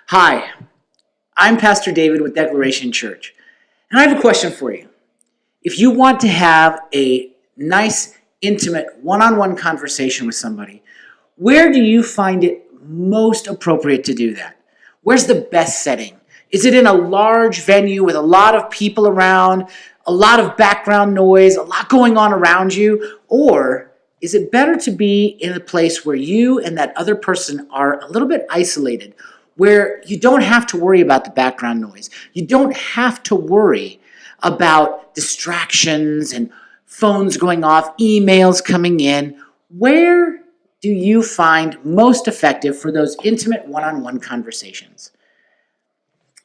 Hi, I'm Pastor David with Declaration Church, and I have a question for you. If you want to have a nice, intimate, one-on-one conversation with somebody, where do you find it most appropriate to do that? Where's the best setting? Is it in a large venue with a lot of people around, a lot of background noise, a lot going on around you? Or is it better to be in a place where you and that other person are a little bit isolated, where you don't have to worry about the background noise? You don't have to worry about distractions and phones going off, emails coming in. Where do you find most effective for those intimate one-on-one conversations?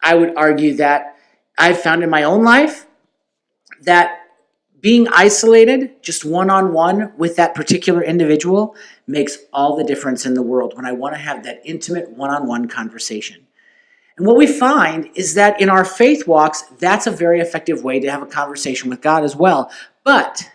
I would argue that I've found in my own life that being isolated, just one-on-one with that particular individual, makes all the difference in the world when I want to have that intimate one-on-one conversation. And what we find is that in our faith walks, that's a very effective way to have a conversation with God as well. But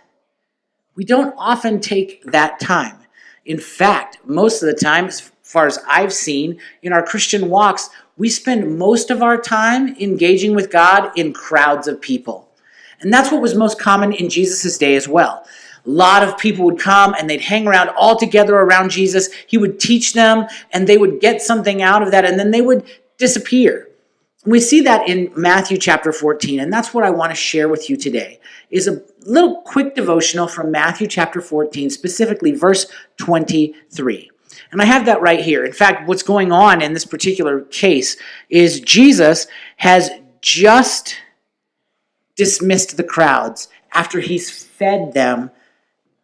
we don't often take that time. In fact, most of the time, as far as I've seen, in our Christian walks, we spend most of our time engaging with God in crowds of people. And that's what was most common in Jesus' day as well. A lot of people would come and they'd hang around all together around Jesus. He would teach them and they would get something out of that and then they would disappear. We see that in Matthew chapter 14, and that's what I want to share with you today, is a little quick devotional from Matthew chapter 14, specifically verse 23. And I have that right here. In fact, what's going on in this particular case is Jesus has just dismissed the crowds after he's fed them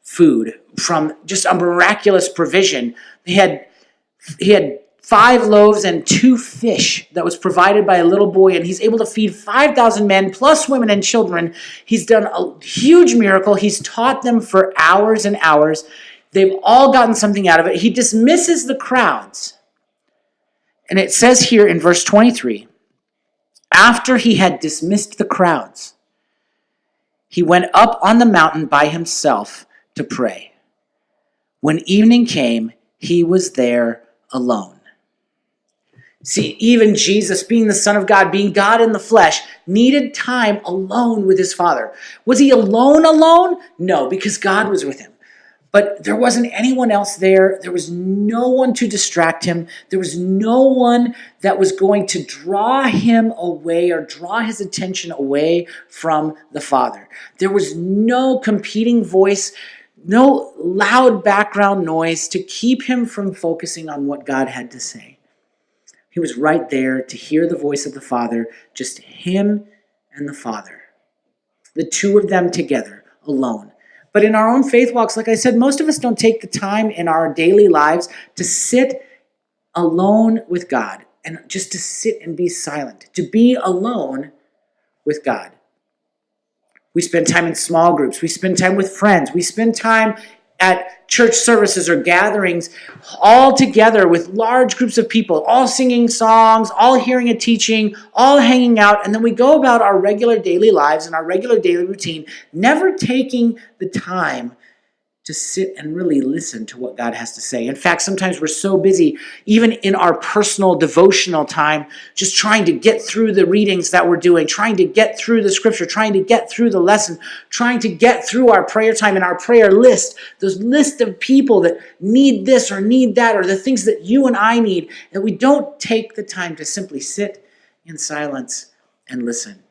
food from just a miraculous provision. He had 5 loaves and 2 fish that was provided by a little boy, and he's able to feed 5,000 men plus women and children. He's done a huge miracle. He's taught them for hours and hours. They've all gotten something out of it. He dismisses the crowds. And it says here in verse 23, after he had dismissed the crowds, he went up on the mountain by himself to pray. When evening came, he was there alone. See, even Jesus, being the Son of God, being God in the flesh, needed time alone with his Father. Was he alone? No, because God was with him. But there wasn't anyone else there. There was no one to distract him. There was no one that was going to draw him away or draw his attention away from the Father. There was no competing voice, no loud background noise to keep him from focusing on what God had to say. He was right there to hear the voice of the Father, just him and the Father. The two of them together, alone. But in our own faith walks, like I said, most of us don't take the time in our daily lives to sit alone with God and just to sit and be silent, to be alone with God. We spend time in small groups. We spend time with friends. We spend time at church services or gatherings all together with large groups of people, all singing songs, all hearing a teaching, all hanging out, and then we go about our regular daily lives and our regular daily routine, never taking the time to sit and really listen to what God has to say. In fact, sometimes we're so busy, even in our personal devotional time, just trying to get through the readings that we're doing, trying to get through the scripture, trying to get through the lesson, trying to get through our prayer time and our prayer list, those list of people that need this or need that, or the things that you and I need, that we don't take the time to simply sit in silence and listen.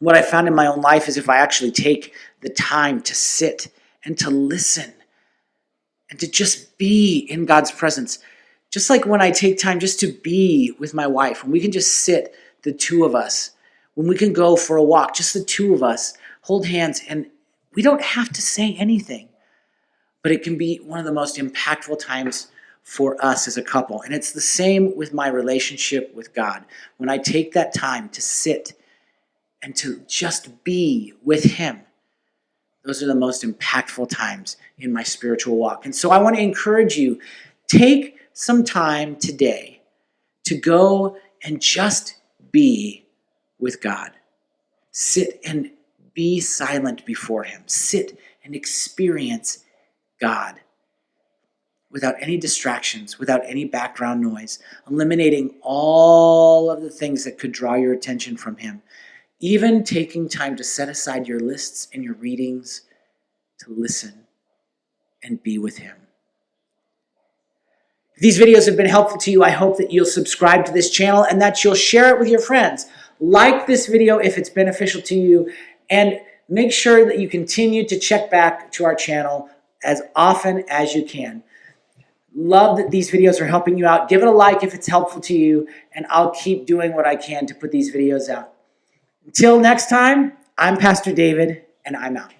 What I found in my own life is if I actually take the time to sit and to listen and to just be in God's presence, just like when I take time just to be with my wife, when we can just sit, the two of us, when we can go for a walk, just the two of us, hold hands, and we don't have to say anything, but it can be one of the most impactful times for us as a couple. And it's the same with my relationship with God. When I take that time to sit and to just be with him, those are the most impactful times in my spiritual walk. And so I want to encourage you, take some time today to go and just be with God. Sit and be silent before him. Sit and experience God. without any distractions, without any background noise, eliminating all of the things that could draw your attention from Him. Even taking time to set aside your lists and your readings to listen and be with Him. If these videos have been helpful to you, I hope that you'll subscribe to this channel and that you'll share it with your friends. Like this video if it's beneficial to you, and make sure that you continue to check back to our channel as often as you can. Love that these videos are helping you out. Give it a like if it's helpful to you, and I'll keep doing what I can to put these videos out. Until next time, I'm Pastor David, and I'm out.